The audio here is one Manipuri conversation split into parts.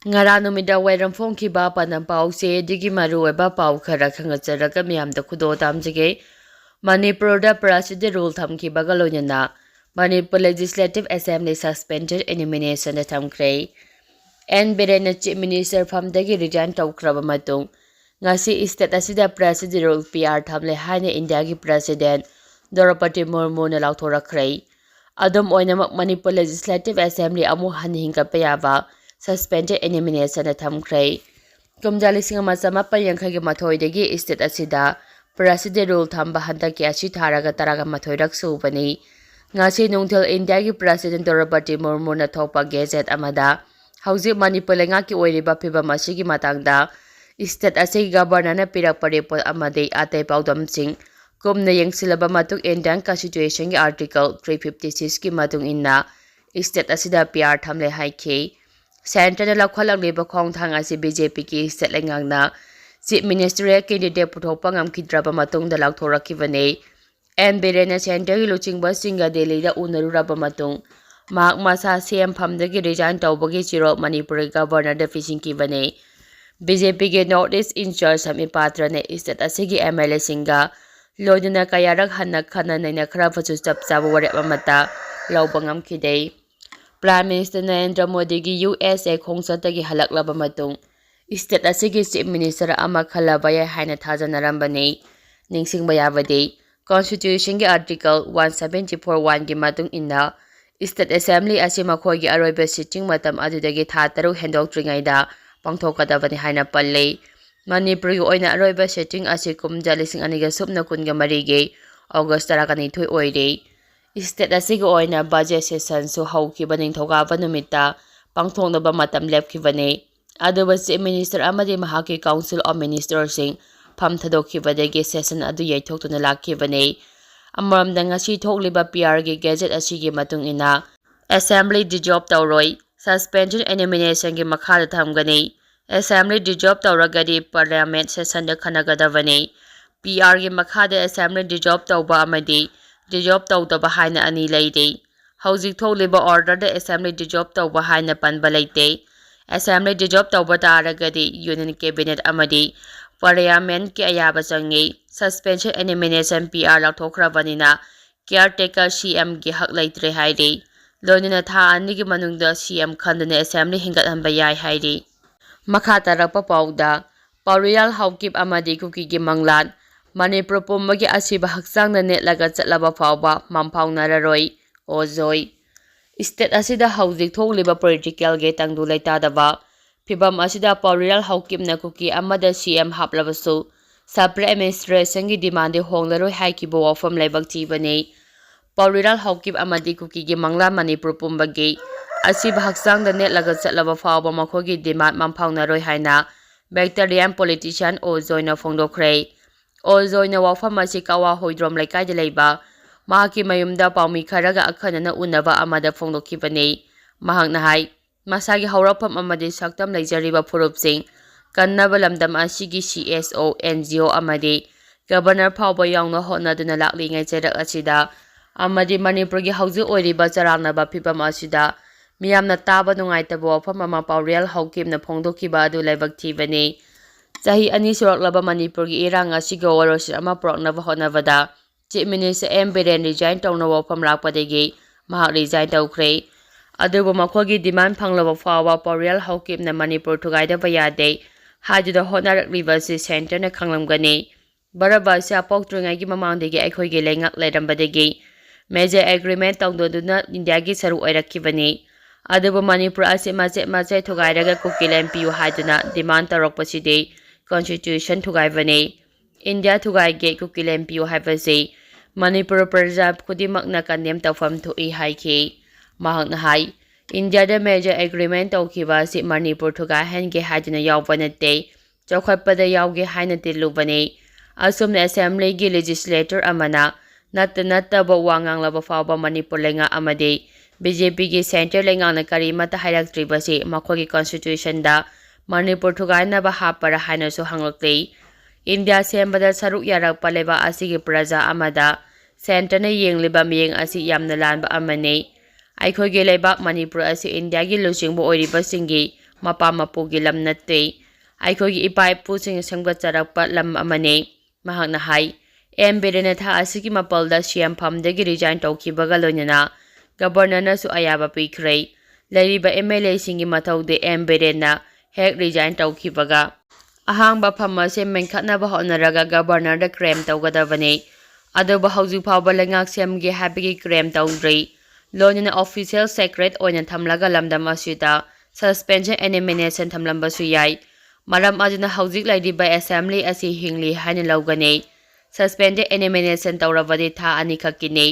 Ngara numida wairam phongkhiba panam pause digi maruoiba pau khara khangajaraka miyamda khudo tamjige Manipur da Parasite rule thamkhibaga loinana Manipur Legislative Assembly suspended elimination da thamkhre and Birena Chief Minister famdagi resign tawkraba matung ngasi state asida Parasite rule PR thamle haina India gi President Draupadi Murmu na lauthorakhre adom oinamak Manipur Legislative Assembly amu hanhingka payaba suspended elimination na thamkhre kumjali singama chamapa yankhagi mathoidagi state asida President rule thamba handaki ashi tharaga taraga mathoirak subani ngasi nungthil India gi President Draupadi Murmu na thopa gazette amada hauji Manipur lenga ki oiriba phibam asigi matangda state asigi governor na pirakpa report amade ate paudam sing kumna yengsilaba matuk Indian Constitution gi article 356 ki matung inna state asida PR thamle haikhe Center na lakhalang leba khongthang asi BJP ki state lengangna Chief Ministerial candidate puthokpa ngamkhidraba matung da lakthorakibane and Birena Center gi luchingba singa Delhi da unaruraba matung mak masa CM phamdagi resign tawbagi chiro Manipur governor da fishing kibane BJP ge Northeast in charge Sambit patra ne state asigi MLA singa loiduna kayarak hanak khana naina khara phachu chap chabu ware amata lawbangam khidei Prime Minister Narendra Modi gi USA khongchatagi halaklaba matung state asigi Chief Minister ama khalaba ya haina thajanarambane ningsingba yabade Constitution gi article 174(1) gi matung inna State Assembly asi makhoi gi aroiba sitting matam adudagi tha taru hendokringaida pangthokadabani haina palle Manipur gi oina aroiba sitting asi kumjali sing aniga subna kunga marige August 12 oire State asigi oina budget session su haukiba ningthokaba numita pangthoknaba matam lepkhibane aduba Chief Minister amadi mahaki Council of Ministers sing phamthadokibadagi session adu yaithoktuna lakhibane amaramda ngasi thokliba PR gi gazette asigi matung ina Assembly dissolve tawroi suspension elimination gi makhada thamgani Assembly dissolve tawragadi Parliament session da khanagadavani PR gi makhada Assembly dissolve tawba amadi dissolve tawdaba haina ani leide hauzik thokliba order da Assembly dissolve tawba haina panba leite Assembly dissolve tawba taragadi Union Cabinet amadi Parliament ki ayaba changi suspension elimination PR lathokrabanina caretaker CM gi hak laitre hairi loinina tha ani gi manungda CM khandane Assembly hingathanba yai hairi makha tarakpa pauda Paurial Haukip amadi kuki gi manglan Manipur pumbagi asiba hakchangna netlaga chatlaba fawba mamphaugnararoi ojoi state asida hauzik thokliba political ge tangdu leitadaba phibam asida Paurial Haukipna kuki amada CM haplabasu Sapre administration gi demand honglaroi haikibo wafam laibak thibane Paurial Haukip amadi kuki gi mangla Manipur pumbagi asiba hakchangda netlaga chatlaba fawba makhogi demand mamphaugnaroi haina Bacterian politician Ojoina phongdokre Ojoina wafam asi kawa hoidrom laikai leiba mahaki mayumda paumi kharaga akhanana unaba amada phongdokhibane mahakna hai masagi haurapam amadi saktam leijariba phurupsing kannaba lamdam asigi CSO NGO amadi governor phawba yaungna honaduna laklingai cherak asida amadi Manipur gi hauji oiriba charangnaba phibam asida miyamna taba nungaitaba wafam ama Paurial Haukipna phongdokhiba adu laibak thibane Chahi ani suraklaba Manipur gi irang asiga warosi ama proknaba honavada Chief Minister M. Biren resign tawna wafam lakpadagi mahak resign tawkhre adubu makhogi demand phanglaba fawa Paurial Haukipna Manipur thugaidaba yade hajuda honarakliba si center na khanglamgani baraba sia poktringai gi mamangdagi aikhoigi lengak leirambadagi major agreement tawdoduna India gi saru oirakkibani adubu Manipur asi mache thugairaga kukilen piu hajuna demand tarokpaside Constitution thugaibane India thugaige kukilen piu haibase Manipur Praja Kudimakna kandem tawfam thui haikhe mahakna hai India da major agreement tawkhiba si Manipur thuga hange hajuna yawbanate chawkhatpada yawge haina tilubane asumna Assembly gi legislator amana natta wanganglaba fawba Manipur lenga amade BJP gi center lenga na karimata hairaktribasi makhogi constitution da Manipur thugaina ba hapara haina so hanglakle India sembada saruk yarak paleba asigi praja amada center na yengliba miyeng asi yamna lanba amane aikhoge leibak Manipur asi India gi luchingbo oiriba singi mapa mapugi lam natte ꯑꯩꯈꯣꯏꯒꯤ ꯏꯄꯥ ꯏꯄꯨꯁꯤꯡꯅ ꯁꯦꯝꯒꯠꯆꯔꯛꯄ ꯂꯝ ꯑꯃꯅꯤ ꯃꯍꯥꯛꯅ ꯍꯥꯏ ꯑꯦꯝ ꯕꯤꯔꯦꯟꯅ ꯊꯥ ꯑꯁꯤꯒꯤ ꯃꯥꯄꯜꯗ ꯁꯤꯑꯦꯝ ꯐꯝꯗꯒꯤ ꯔꯤꯖꯥꯏꯟ ꯇꯧꯈꯤꯕꯒ ꯂꯣꯏꯅꯅ ꯒꯕꯔꯅꯔꯅꯁꯨ ꯑꯌꯥꯕ ꯄꯤꯈ꯭ꯔꯦ ꯂꯩꯔꯤꯕ MLAꯁꯤꯡꯒꯤ ꯃꯊꯧꯗꯤ ꯑꯦꯝ ꯕꯤꯔꯦꯟꯅ ꯍꯦꯛ ꯔꯤꯖꯥꯏꯟ ꯇꯧꯈꯤꯕꯒ ꯑꯍꯥꯡꯕ ꯐꯝ ꯑꯁꯤ ꯃꯦꯟꯈꯠꯅꯕ ꯍꯣꯠꯅꯔꯒ ꯒꯕꯔꯅꯔꯗ ꯀ꯭ꯂꯦꯝ ꯇꯧꯒꯗꯕꯅꯤ ꯑꯗꯨꯕꯨ ꯍꯧꯖꯤꯛ ꯐꯥꯎꯕ ꯂꯩꯉꯥꯛ ꯁꯦꯝꯒꯦ ꯍꯥꯏꯕꯒꯤ ꯀ꯭ꯂꯦꯝ ꯇꯧꯗ꯭ꯔꯤ ꯂꯣꯏꯅꯅ ꯑꯣꯐꯤꯁꯤꯌꯦꯜ ꯁꯦꯀ꯭ꯔꯦꯠ ꯑꯣꯏꯅ ꯊꯝꯂꯒ ꯂꯝꯗꯝ ꯑꯁꯤꯗ ꯁꯁꯄꯦꯟꯁꯟ ꯑꯦꯅꯤꯃꯤꯅꯦꯁꯟ ꯊꯝꯂꯝꯕꯁꯨ ꯌꯥꯏ ꯃꯔꯝ ꯑꯗꯨꯅ ꯍꯧꯖꯤꯛ ꯂꯩꯔꯤꯕ ꯑꯦꯁꯦꯝꯕ꯭ꯂꯤ ꯑꯁꯤ ꯍꯤꯡꯂꯤ ꯍꯥꯏꯅ ꯂꯧꯒꯅꯤ ꯁꯁꯄꯦꯟꯗꯦꯗ ꯑꯦꯅꯤꯃꯤꯅꯦꯁꯟ ꯇꯧꯔꯕꯗꯤ ꯊꯥ 2 ꯈꯛꯀꯤꯅꯤ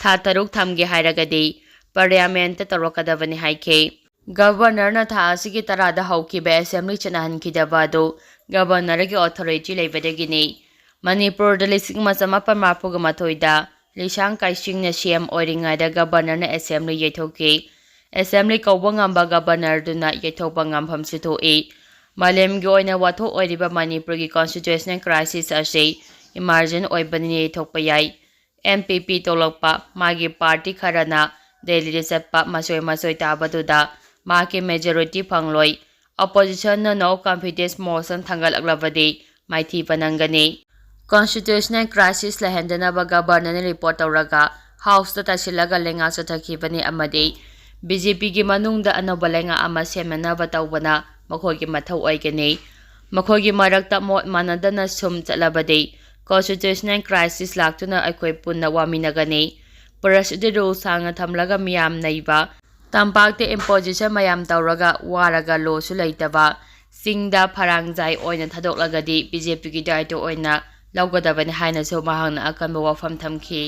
ꯊꯥ 3 ꯊꯝꯒꯦ ꯍꯥꯏꯔꯒꯗꯤ ꯄꯥꯔꯂꯤꯌꯥꯃꯦꯟꯇ ꯇꯧꯔꯛꯀꯗꯕꯅꯤ ꯍꯥꯏꯈꯤ ꯒꯕꯔꯅꯔꯅ ꯊꯥ ꯑꯁꯤꯒꯤ 10ꯗ ꯍꯧꯈꯤꯕ ꯑꯦꯁꯦꯝꯕ꯭ꯂꯤ ꯆꯠꯅꯍꯟꯈꯤꯗꯕ ꯑꯗꯨ ꯒꯕꯔꯅꯔꯒꯤ ꯑꯣꯊꯣꯔꯤꯇꯤ ꯂꯩꯕꯗꯒꯤꯅꯤ ꯃꯅꯤꯄꯨꯔꯗ 1940ꯗ ꯂꯤꯁꯥꯡ ꯀꯥꯏꯁꯤꯡꯅ CM ꯑꯣꯏꯔꯤꯉꯩꯗ ꯒꯕꯔꯅꯔꯅ ꯑꯦꯁꯦꯝꯕ꯭ꯂꯤ ꯌꯩꯊꯣꯛꯈꯤ ꯑꯦꯁꯦꯝꯕ꯭ꯂꯤ ꯀꯧꯕ ꯉꯝꯕ ꯒꯕꯔꯅꯔꯗꯨꯅ ꯌꯩꯊꯣꯛꯄ ꯉꯝꯐꯝꯁꯨ ꯊꯣꯛꯏ ꯃꯥꯂꯦꯝꯒꯤ ꯑꯣꯏꯅ ꯋꯥꯊꯣꯛ ꯑꯣꯏꯔꯤꯕ ꯃꯅꯤꯄꯨꯔꯒꯤ ꯀꯣꯟꯁꯇꯤꯇ꯭ꯌꯨꯁꯅꯦꯜ ꯀ꯭ꯔꯥꯏꯁꯤꯁ ꯑꯁꯤ ꯏꯃꯥꯔꯖꯦꯟ ꯑꯣꯏꯕꯅꯤꯅ ꯌꯩꯊꯣꯛꯄ ꯌꯥꯏ MPP ꯇꯣꯛꯂꯛꯄ ꯃꯥꯒꯤ ꯄꯥꯔꯇꯤ ꯈꯔꯅ ꯗꯦꯜꯂꯤꯗ ꯆꯠꯄ ꯃꯁꯣꯏ ꯇꯥꯕꯗꯨꯗ ꯃꯥꯒꯤ ꯃꯦꯖꯣꯔꯤꯇꯤ ꯐꯪꯂꯣꯏ ꯑꯣꯄꯣꯖꯤꯁꯟꯅ ꯅꯣ ꯀꯟꯐꯤꯗꯦꯟꯁ ꯃꯣꯁꯟ ꯊꯥꯡꯒꯠꯂꯛꯂꯕꯗꯤ ꯃꯥꯏꯊꯤꯕ ꯅꯪꯒꯅꯤ ꯀꯣꯟꯁꯇꯤꯇ꯭ꯌꯨꯁꯅꯦꯜ ꯀ꯭ꯔꯥꯏꯁꯤꯁ ꯂꯩꯍꯟꯗꯅꯕ ꯒꯕꯔꯅꯔꯅ ꯔꯤꯄꯣꯔꯠ ꯇꯧꯔꯒ ꯍꯥꯎꯁꯇ ꯇꯥꯁꯤꯜꯂꯒ ꯂꯩꯉꯥꯛ ꯆꯠꯊꯈꯤꯕꯅꯤ ꯑꯃꯗꯤ BJPꯒꯤ ꯃꯅꯨꯡꯗ ꯑꯅꯧꯕ ꯂꯩꯉꯥꯛ ꯑꯃ ꯁꯦꯝꯅꯅꯕ ꯇꯧꯕꯅ ꯃꯈꯣꯏꯒꯤ ꯃꯊꯧ ꯑꯣꯏꯒꯅꯤ ꯃꯈꯣꯏꯒꯤ ꯃꯔꯛꯇ ꯃꯣꯠ ꯃꯥꯟꯅꯗꯅ ꯁꯨꯝ ꯆꯠꯂꯕꯗꯤ ꯀꯣꯟꯁꯇꯤꯇ꯭ꯌꯨꯁꯅꯦꯜ ꯀ꯭ꯔꯥꯏꯁꯤꯁ ꯂꯥꯛꯇꯨꯅ ꯑꯩꯈꯣꯏ ꯄꯨꯟꯅ ꯋꯥꯃꯤꯟꯅꯒꯅꯤ ꯄ꯭ꯔꯁꯤꯗꯦꯟ ꯔꯨꯜ ꯁꯥꯡꯅ ꯊꯝꯂꯒ ꯃꯤꯌꯥꯝ ꯅꯩꯕ ꯇꯝꯄꯥꯛꯇ ꯏꯝꯄꯣꯖꯤꯁꯟ ꯃꯌꯥꯝ ꯇꯧꯔꯒ ꯋꯥꯔꯒ ꯂꯣꯁꯨ ꯂꯩꯇꯕ ꯆꯤꯡꯗ ꯐꯔꯥꯡꯖꯥꯏ ꯑꯣꯏꯅ ꯊꯥꯗꯣꯛꯂꯒꯗꯤ BJPꯒꯤ ꯗꯥꯏꯇ ꯑꯣꯏꯅ ꯂꯧꯒꯗꯕꯅꯤ ꯍꯥꯏꯅꯁꯨ ꯃꯍꯥꯛꯅ ꯑꯀꯟꯕ ꯋꯥꯐꯝ ꯊꯝꯈꯤ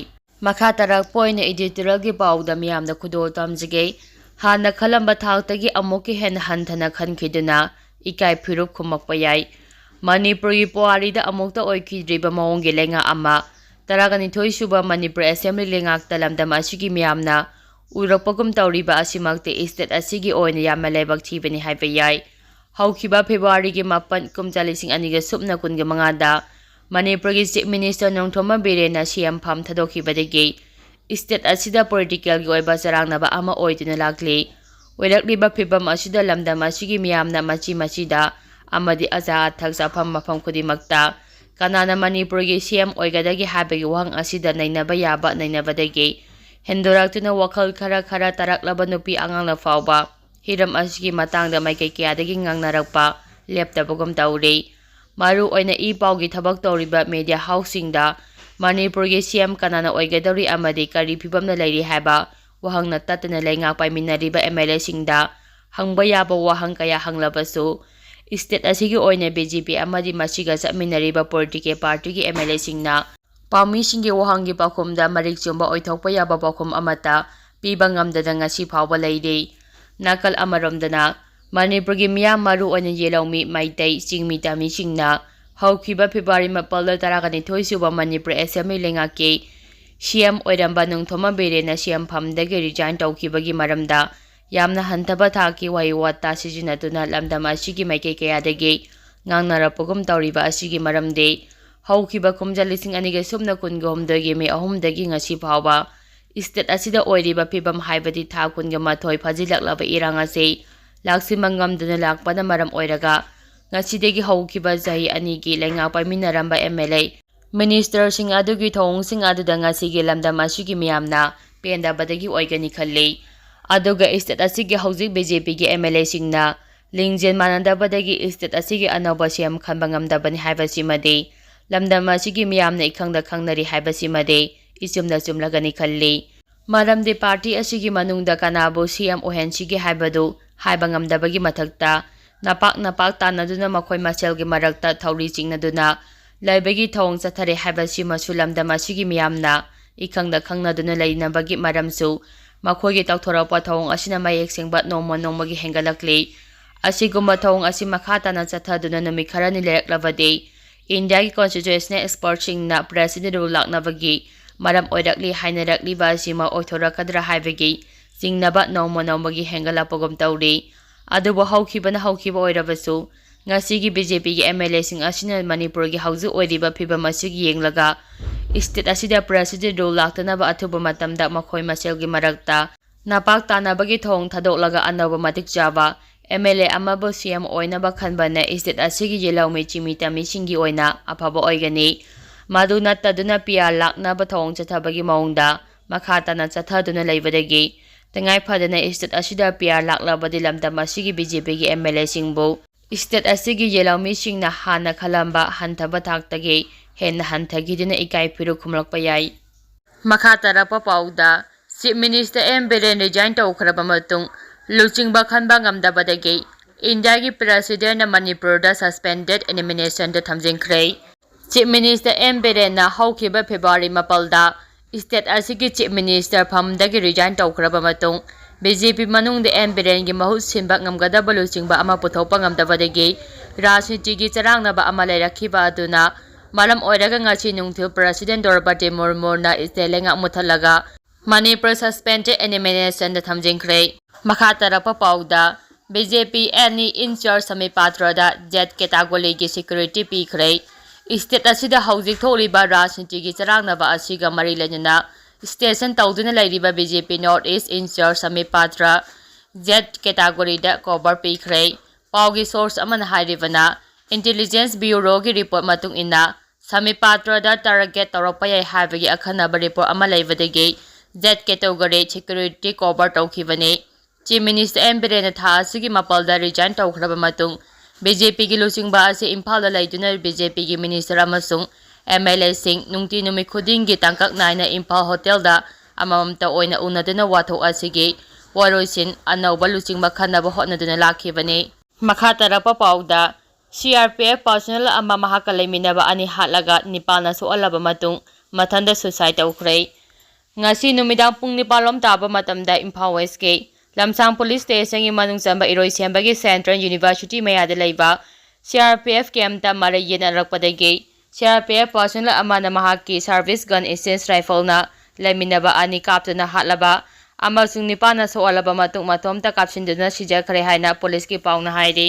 ꯃꯈꯥ ꯇꯥꯔꯛꯄ ꯑꯣꯏꯅ ꯏꯗꯤꯇꯣꯔꯤꯌꯦꯜꯒꯤ ꯄꯥꯎꯗ ꯃꯤꯌꯥꯝꯗ ꯈꯨꯗꯣꯜ ꯇꯝꯖꯒꯦ ꯍꯥꯟꯅ ꯈꯜꯂꯝꯕ ꯊꯥꯛꯇꯒꯤ ꯑꯃꯨꯛꯀ ꯍꯦꯟꯅ ꯍꯟꯊꯅ ꯈꯟꯈꯤꯗꯨꯅ ꯏꯀꯥꯏ ꯐꯤꯔꯨꯞ ꯈꯨꯝꯃꯛꯄ ꯌꯥꯏ ꯃꯅꯤꯄꯨꯔꯒꯤ ꯄꯨꯋꯥꯔꯤꯗ ꯑꯃꯨꯛꯇ ꯑꯣꯏꯈꯤꯗ꯭ꯔꯤꯕ ꯃꯑꯣꯡꯒꯤ ꯂꯩꯉꯥꯛ ꯑꯃ 12 ꯁꯨꯕ ꯃꯅꯤꯄꯨꯔ ꯑꯦꯁꯦꯝꯕ꯭ꯂꯤ ꯂꯩꯉꯥꯛꯇ ꯂꯝꯗꯝ ꯑꯁꯤꯒꯤ ꯃꯤꯌꯥꯝꯅ ꯎꯔꯛꯄꯒꯨꯝ ꯇꯧꯔꯤꯕ ꯑꯁꯤꯃꯛꯇꯤ ꯏꯁꯇꯦꯠ ꯑꯁꯤꯒꯤ ꯑꯣꯏꯅ ꯌꯥꯝꯅ ꯂꯥꯏꯕꯛ ꯊꯤꯕꯅꯤ ꯍꯥꯏꯕ ꯌꯥꯏ ꯍꯧꯈꯤꯕ ꯐꯦꯕ꯭ꯔꯨꯋꯥꯔꯤꯒꯤ 7, ꯀꯨꯝꯖꯥ 2025ꯗ ꯃꯅꯤꯄꯨꯔꯒꯤ ꯆꯤꯐ ꯃꯤꯅꯤꯁꯇꯔ ꯅꯣꯡꯊꯣꯝꯕꯝ ꯕꯤꯔꯦꯟꯅ CM ꯐꯝ ꯊꯥꯗꯣꯛꯈꯤꯕꯗꯒꯤ ꯏꯁꯇꯦꯠ ꯑꯁꯤꯗ ꯄꯣꯂꯤꯇꯤꯀꯦꯜꯒꯤ ꯑꯣꯏꯕ ꯆꯔꯥꯡꯅꯕ ꯑꯃ ꯑꯣꯏꯗꯨꯅ ꯂꯥꯛꯂꯤ ꯑꯣꯏꯔꯛꯂꯤꯕ ꯐꯤꯚꯝ ꯑꯁꯤꯗ ꯂꯝꯗꯝ ꯑꯁꯤꯒꯤ ꯃꯤꯌꯥꯝꯅ ꯃꯆꯤꯗ ꯑꯃꯗꯤ ꯑꯆꯥ ꯑꯊꯛ ꯆꯥꯐꯝ ꯃꯐꯝ ꯈꯨꯗꯤꯡꯃꯛꯇ ꯀꯅꯥꯅ ꯃꯅꯤꯄꯨꯔꯒꯤ CM ꯑꯣꯏꯒꯗꯒꯦ ꯍꯥꯏꯕꯒꯤ ꯋꯥꯍꯪ ꯑꯁꯤꯗ ꯅꯩꯅꯕ ꯌꯥꯕ ꯅꯩꯅꯕꯗꯒꯤ ꯍꯦꯟꯗꯣꯔꯛꯇꯨꯅ ꯋꯥꯈꯜ ꯈꯔ ꯇꯥꯔꯛꯂꯕ ꯅꯨꯄꯤ ꯑꯉꯥꯡꯅ ꯐꯥꯎꯕ ꯍꯤꯔꯝ ꯑꯁꯤꯒꯤ ꯃꯇꯥꯡꯗ ꯃꯥꯏꯀꯩ ꯀꯌꯥꯗꯒꯤ ꯉꯥꯡꯅꯔꯛꯄ ꯂꯦꯞꯇꯕꯒꯨꯝ ꯇꯧꯔꯤ ꯃꯔꯨ ꯑꯣꯏꯅ ꯄꯥꯎꯒꯤ ꯊꯕꯛ ꯇꯧꯔꯤꯕ ꯃꯦꯗꯤꯌꯥ ꯍꯥꯎꯁꯁꯤꯡꯗ ꯃꯅꯤꯄꯨꯔꯒꯤ CM ꯀꯅꯥꯅ ꯑꯣꯏꯒꯗꯧꯔꯤ ꯑꯃꯗꯤ ꯀꯔꯤ ꯐꯤꯚꯝꯗ ꯂꯩꯔꯤ ꯍꯥꯏꯕ ꯋꯥꯍꯪꯅ ꯇꯠꯇꯅ ꯂꯩꯉꯥꯛ ꯄꯥꯏꯃꯤꯟꯅꯔꯤꯕ MLAꯁꯤꯡꯗ ꯍꯪꯕ ꯌꯥꯕ ꯋꯥꯍꯪ ꯀꯌꯥ ꯍꯪꯂꯕꯁꯨ ꯏꯁꯇꯦꯠ ꯑꯁꯤꯒꯤ ꯑꯣꯏꯅ BJP ꯑꯃꯗꯤ ꯃꯁꯤꯒ ꯆꯠꯃꯤꯟꯅꯔꯤꯕ ꯄꯣꯂꯤꯇꯤꯀꯦꯜ ꯄꯥꯔꯇꯤꯒꯤ MLAꯁꯤꯡꯅ ꯄꯥꯎꯃꯤꯁꯤꯡꯒꯤ ꯋꯥꯍꯪꯒꯤ ꯄꯥꯎꯈꯨꯝꯗ ꯃꯔꯤꯛ ꯆꯨꯝꯕ ꯑꯣꯏꯊꯣꯛꯄ ꯌꯥꯕ ꯄꯥꯎꯈꯨꯝ ꯑꯃꯠꯇ ꯄꯤꯕ ꯉꯝꯗꯅ ꯉꯁꯤ ꯐꯥꯎꯕ ꯂꯩꯔꯤ ꯅꯥꯀꯜ ꯑꯃꯔꯣꯝꯗꯅ ꯃꯅꯤꯄꯨꯔꯒꯤ ꯃꯤꯌꯥꯝ ꯃꯔꯨ ꯑꯣꯏꯅ ꯌꯦꯜꯂꯧꯃꯤ ꯃꯩꯇꯩ ꯆꯤꯡꯃꯤ ꯇꯝꯃꯤꯁꯤꯡꯅ ꯍꯧꯈꯤꯕ ꯐꯦꯕ꯭ꯔꯨꯋꯥꯔꯤ 7ꯗ 12 ꯁꯨꯕ ꯃꯅꯤꯄꯨꯔ ꯑꯦꯁꯦꯝꯕ꯭ꯂꯤ ꯂꯩꯉꯥꯛꯀꯤ CM ꯑꯣꯏꯔꯝꯕ ꯅꯣꯡꯊꯣꯝꯕꯝ ꯕꯤꯔꯦꯟꯅ CM ꯐꯝꯗꯒꯤ ꯔꯤꯖꯥꯏꯟ ꯇꯧꯈꯤꯕꯒꯤ ꯃꯔꯝꯗ ꯌꯥꯝꯅ ꯍꯟꯊꯕ ꯊꯥꯛꯀꯤ ꯋꯥꯍꯩ ꯋꯥꯇꯥ ꯁꯤꯖꯤꯟꯅꯗꯨꯅ ꯂꯝꯗꯝ ꯑꯁꯤꯒꯤ ꯃꯥꯏꯀꯩ ꯀꯌꯥꯗꯒꯤ ꯉꯥꯡꯅꯔꯛꯄꯒꯨꯝ ꯇꯧꯔꯤꯕ ꯑꯁꯤꯒꯤ ꯃꯔꯝꯗꯤ ꯍꯧꯈꯤꯕ ꯀꯨꯝꯖꯥ 2023ꯒꯤ ꯃꯦ 3ꯗꯒꯤ ꯉꯁꯤ ꯐꯥꯎꯕ ꯏꯁꯇꯦꯠ ꯑꯁꯤꯗ ꯑꯣꯏꯔꯤꯕ ꯐꯤꯚꯝ ꯍꯥꯏꯕꯗꯤ ꯊꯥ 12 ꯐꯥꯖꯤꯜꯂꯛꯂꯕ ꯏꯔꯥꯡ ꯑꯁꯤ ꯂꯥꯛꯁꯤꯟꯕ ꯉꯝꯗꯨꯅ ꯂꯥꯛꯄꯅ ꯃꯔꯝ ꯑꯣꯏꯔꯒ ꯉꯁꯤꯗꯒꯤ ꯍꯧꯈꯤꯕ ꯆꯍꯤ 2ꯒꯤ ꯂꯩꯉꯥꯛ ꯄꯥꯏꯃꯤꯟꯅꯔꯝꯕ MLA ꯃꯤꯅꯤꯁꯇꯔꯁꯤꯡ ꯑꯗꯨꯒꯤ ꯊꯧꯑꯣꯡꯁꯤꯡ ꯑꯗꯨꯗ ꯉꯁꯤꯒꯤ ꯂꯝꯗꯝ ꯑꯁꯤꯒꯤ ꯃꯤꯌꯥꯝꯅ ꯄꯦꯟꯗꯕꯗꯒꯤ ꯑꯣꯏꯒꯅꯤ ꯈꯜꯂꯤ ꯑꯗꯨꯒ ꯏꯁꯇꯦꯠ ꯑꯁꯤꯒꯤ ꯍꯧꯖꯤꯛ BJPꯒꯤ MLAꯁꯤꯡꯅ ꯂꯤꯡꯖꯦꯜ ꯃꯥꯟꯅꯗꯕꯗꯒꯤ ꯏꯁꯇꯦꯠ ꯑꯁꯤꯒꯤ ꯑꯅꯧꯕ CM ꯈꯟꯕ ꯉꯝꯗꯕꯅꯤ ꯍꯥꯏꯕꯁꯤꯃꯗꯤ ꯂꯝꯗꯝ ꯑꯁꯤꯒꯤ ꯃꯤꯌꯥꯝꯅ ꯏꯈꯪꯗ ꯈꯪꯅꯔꯤ ꯍꯥꯏꯕꯁꯤꯃꯗꯤ ꯏꯆꯨꯝꯅ ꯆꯨꯝꯂꯒꯅꯤ ꯈꯜꯂꯤ ꯃꯔꯝꯗꯤ ꯄꯥꯔꯇꯤ ꯑꯁꯤꯒꯤ ꯃꯅꯨꯡꯗ ꯀꯅꯥꯕꯨ CM ꯑꯣꯏꯍꯟꯁꯤꯒꯦ ꯍꯥꯏꯕꯗꯨ ꯍꯥꯏꯕ ꯉꯝꯗꯕꯒꯤ ꯃꯊꯛꯇ ꯅꯄꯥꯛ ꯇꯥꯟꯅꯗꯨꯅ ꯃꯈꯣꯏ ꯃꯁꯦꯜꯒꯤ ꯃꯔꯛꯇ ꯊꯧꯔꯤ ꯆꯤꯡꯅꯗꯨꯅ ꯂꯩꯕꯒꯤ ꯊꯧꯑꯣꯡ ꯆꯠꯊꯔꯦ ꯍꯥꯏꯕꯁꯤꯃꯁꯨ ꯂꯝꯗꯝ ꯑꯁꯤꯒꯤ ꯃꯤꯌꯥꯝꯅ ꯏꯈꯪꯗ ꯈꯪꯅꯗꯨꯅ ꯂꯩꯅꯕꯒꯤ ꯃꯔꯝꯁꯨ ꯃꯈꯣꯏꯒꯤ ꯇꯧꯊꯣꯔꯛꯄ ꯊꯧꯑꯣꯡ ꯑꯁꯤꯅ ꯃꯌꯦꯛ ꯁꯦꯡꯕ ꯅꯣꯡꯃꯒꯤ ꯍꯦꯟꯒꯠꯂꯛꯂꯤ ꯑꯁꯤꯒꯨꯝꯕ ꯊꯧꯑꯣꯡ ꯑꯁꯤ ꯃꯈꯥ ꯇꯥꯅ ꯆꯠꯊꯗꯨꯅ ꯅꯨꯃꯤꯠ ꯈꯔꯅꯤ ꯂꯩꯔꯛꯂꯕꯗꯤ ꯏꯟꯗꯤꯌꯥꯒꯤ ꯀꯣꯟꯁꯇꯤꯇ꯭ꯌꯨꯁꯅꯦꯜ ꯑꯦꯛꯁꯄꯔꯠꯁꯤꯡꯅ ꯄ꯭ꯔꯦꯁꯤꯗꯦꯟ ꯔꯨꯜ ꯂꯥꯛꯅꯕꯒꯤ ꯃꯔꯝ ꯑꯣꯏꯔꯛꯂꯤ ꯍꯥꯏꯅꯔꯛꯂꯤꯕ ꯑꯁꯤꯃꯛ ꯑꯣꯏꯊꯣꯔꯛꯀꯗ꯭ꯔꯥ ꯍꯥꯏꯕꯒꯤ ꯆꯤꯡꯅꯕ ꯅꯣꯡꯃꯒꯤ ꯍꯦꯟꯒꯠꯂꯛꯄꯒꯨm ꯇꯧꯔꯤ ꯑꯗꯨꯕꯨ ꯍꯧꯈꯤꯕꯅ ꯍꯧꯈꯤꯕ ꯑꯣꯏꯔꯕꯁꯨ ngasi BJP gi MLA sing asina Manipur gi hauju oiriba phibam asigi yenglaga state asida president role laktanaba athuba matamda makhoi masel gi marakta napak tanabagi thong thadoklaga anaba matik java MLA amabu CM oinaba khanbana state asigi yelawmi chimi tamisingi oina afaba oigani madu nattaduna PR laknaba thong chathabagi maungda makhatana chathaduna leibadagi tengai phadana state asida PR laklabadi lamdam asigi BJP gi MLA singbu state asigi yelawmi singna hana khalamba hanthaba thaktagi henna hanthagidina ikai phiru khumlakpa yai makhatarapa pauda Chief Minister M. Biren resign tawkhraba matung luchingba khanba ngamdabadagi India gi President na Manipur da suspended animation da thamjinkhre Chief Minister M. Biren na haukiba February mapalda state asigi Chief Minister phamdagi resign tawkhraba matung BJP manung da M. Biren gi mahut sinba ngamgadaba luchingba ama puthokpa ngamdabadagi rajniti gi charangnaba ama leirakhiba aduna malam oiraga ngasi nungthil President Draupadi Murmu na istelenga muthalaga Manipur suspended animation da thamjinkhre makhatarapa pauda BJP any in charge Sambit patra da Z category gi security pikhre state asida hauzik tholiba rajniti gi charangnaba asiga mari lenana station tawduna lairiba BJP North East in charge Sambit patra Z category da cover pikhre paugi source amana hairibana Intelligence Bureau gi report matung ina Sambit patra da target tawrakpa yai habagi akhanaba report ama leibadagi Z category security cover tawkhibani Chief Minister M. Biren tha asigi mapalda resign tawkhraba matung BJP gi luchingba ase Imphal da laiduna BJP gi minister amasung MLA sing nungti numi khuding gi tangkak naina Imphal hotel da amamta oina unaduna wathok asigi waroisin anauba luchingba khanaba hotnaduna lakhibani makhatarapa pauda CRPF personnel ama mahakaleminaba ani hatlaga nipalna soalaba matung mathanda suicide tawkhre ngasi numidang pung nipalom taba matamda Imphal West ke Lamsang Police Station gi manung chamba iroi sembagi Central University mayada leiba CRPF camta mara yena rakpadagi CRPF personnel amana mahaki service gun essence rifle na leminaba ani kaptuna hatlaba amasung nipana soalaba matung matomta kapsinduna sijakhre haina police ki pauna hairi